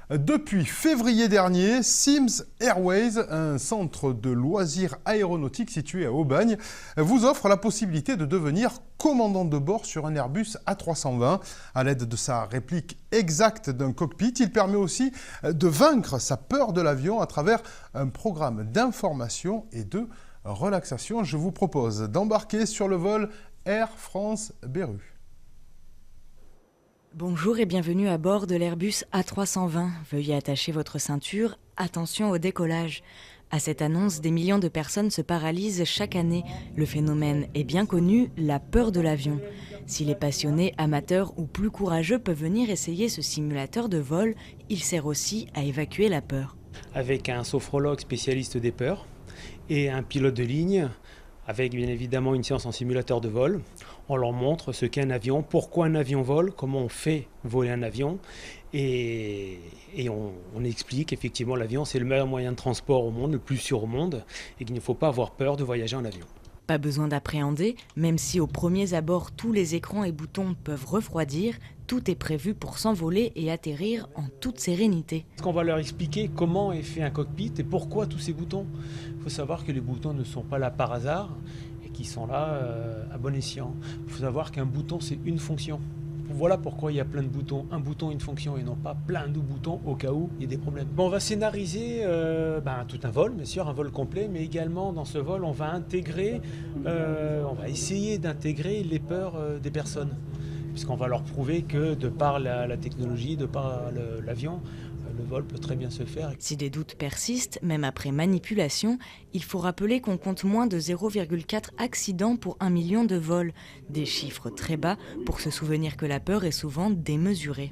Depuis février dernier, Sims Airways, un centre de loisirs aéronautiques situé à Aubagne, vous offre la possibilité de devenir commandant de bord sur un Airbus A320. À l'aide de sa réplique exacte d'un cockpit, il permet aussi de vaincre sa peur de l'avion à travers un programme d'information et de relaxation. Je vous propose d'embarquer sur le vol Air France Beru. Bonjour et bienvenue à bord de l'Airbus A320. Veuillez attacher votre ceinture. Attention au décollage. À cette annonce, des millions de personnes se paralysent chaque année. Le phénomène est bien connu, la peur de l'avion. Si les passionnés, amateurs ou plus courageux peuvent venir essayer ce simulateur de vol, il sert aussi à évacuer la peur. Avec un sophrologue spécialiste des peurs et un pilote de ligne, avec bien évidemment une séance en simulateur de vol. On leur montre ce qu'est un avion, pourquoi un avion vole, comment on fait voler un avion. Et on explique effectivement l'avion, c'est le meilleur moyen de transport au monde, le plus sûr au monde, et qu'il ne faut pas avoir peur de voyager en avion. Pas besoin d'appréhender, même si aux premiers abords tous les écrans et boutons peuvent refroidir, tout est prévu pour s'envoler et atterrir en toute sérénité. On va leur expliquer comment est fait un cockpit et pourquoi tous ces boutons. Il faut savoir que les boutons ne sont pas là par hasard et qu'ils sont là à bon escient. Il faut savoir qu'un bouton, c'est une fonction. Voilà pourquoi il y a plein de boutons. Un bouton, une fonction, et non pas plein de boutons au cas où il y a des problèmes. On va scénariser tout un vol, bien sûr, un vol complet, mais également dans ce vol, on va intégrer, on va essayer d'intégrer les peurs des personnes. Puisqu'on va leur prouver que de par la technologie, de par l'avion, le vol peut très bien se faire. Si des doutes persistent, même après manipulation, il faut rappeler qu'on compte moins de 0,4 accidents pour 1 million de vols. Des chiffres très bas pour se souvenir que la peur est souvent démesurée.